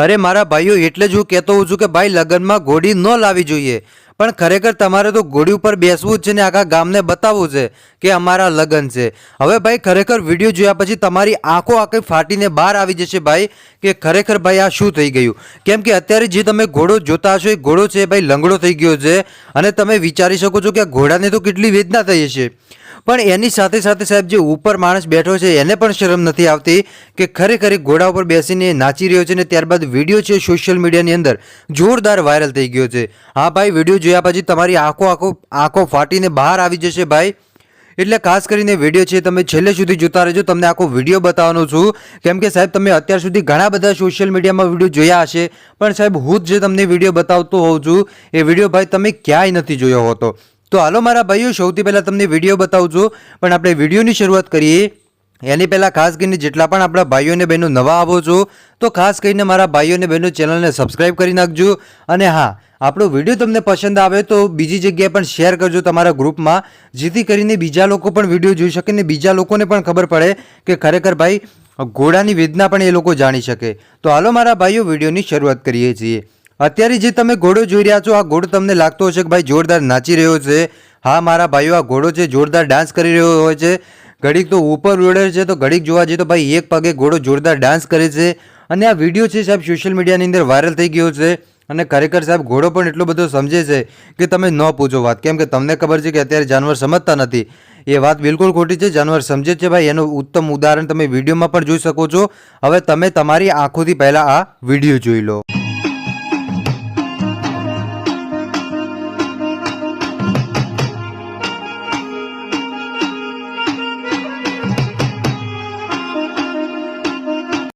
અરે મારા ભાઈઓ, એટલે જ હું કહેતો હોઉં છું કે ભાઈ લગ્નમાં ઘોડી ન લાવવી જોઈએ, પણ ખરેખર તમારે તો ઘોડી ઉપર બેસવું જ છે ને આખા ગામને બતાવવું છે કે અમારા લગ્ન છે. હવે ભાઈ ખરેખર વિડીયો જોયા પછી તમારી આંખો આખી ફાટીને બહાર આવી જશે ભાઈ કે ખરેખર ભાઈ આ શું થઈ ગયું. કેમ કે અત્યારે જે તમે ઘોડો જોતા હશો એ ઘોડો છે ભાઈ લંગડો થઈ ગયો છે, અને તમે વિચારી શકો છો કે આ ઘોડાને તો કેટલી વેદના થઈ હશે. પણ એની સાથે સાથે સાહેબ જે ઉપર માણસ બેઠો છે એને પણ શરમ નથી આવતી કે ખરેખર ઘોડા ઉપર બેસીને નાચી રહ્યો છે, ને ત્યારબાદ વિડીયો છે સોશિયલ મીડિયાની અંદર જોરદાર વાયરલ થઈ ગયો છે. હા ભાઈ, વિડીયો જોયા પછી તમારી આંખો ફાટીને બહાર આવી જશે ભાઈ. એટલે ખાસ કરીને વિડીયો છે તમે છેલ્લે સુધી જોતા રહેજો, તમને આખો વિડીયો બતાવવાનો છું. કેમ કે સાહેબ તમે અત્યાર સુધી ઘણા બધા સોશિયલ મીડિયામાં વિડીયો જોયા હશે, પણ સાહેબ હું જ જે તમને વિડીયો બતાવતો હોઉં છું એ વિડીયો ભાઈ તમે ક્યાંય નથી જોયો હોતો. તો હાલો મારા ભાઈઓ, સૌથી પહેલાં તમને વિડીયો બતાવું છું, પણ આપણે વિડીયોની શરૂઆત કરીએ એની પહેલાં ખાસ કરીને જેટલા પણ આપણા ભાઈઓ અને બહેનો નવા આવો છો તો ખાસ કરીને મારા ભાઈઓ અને બહેનો ચેનલને સબસ્ક્રાઈબ કરી નાખજો. અને હા, આપણો વિડીયો તમને પસંદ આવે તો બીજી જગ્યાએ પણ શેર કરજો તમારા ગ્રુપમાં, જેથી કરીને બીજા લોકો પણ વિડીયો જોઈ શકે ને બીજા લોકોને પણ ખબર પડે કે ખરેખર ભાઈ ઘોડાની વેદના પણ એ લોકો જાણી શકે. તો હાલો મારા ભાઈઓ, વિડીયોની શરૂઆત કરીએ છીએ. અત્યારે જે તમે ઘોડો જોઈ રહ્યા છો, આ ઘોડો તમને લાગતો હશે કે ભાઈ જોરદાર નાચી રહ્યો છે. હા મારા ભાઈઓ, આ ઘોડો છે જોરદાર ડાન્સ કરી રહ્યો હોય છે. ઘડીક તો ઉપર ઉડે છે તો ઘડીક જોવા જઈએ તો ભાઈ એક પગે ઘોડો જોરદાર ડાન્સ કરે છે. અને આ વિડીયો છે સાહેબ સોશિયલ મીડિયાની અંદર વાયરલ થઈ ગયો છે. અને ખરેખર સાહેબ ઘોડો પણ એટલો બધો સમજે છે કે તમે ન પૂછો વાત. કેમ કે તમને ખબર છે કે અત્યારે જાનવર સમજતા નથી, એ વાત બિલકુલ ખોટી છે. જાનવર સમજે છે ભાઈ, એનું ઉત્તમ ઉદાહરણ તમે વિડીયોમાં પણ જોઈ શકો છો. હવે તમે તમારી આંખોથી પહેલાં આ વિડીયો જોઈ લો.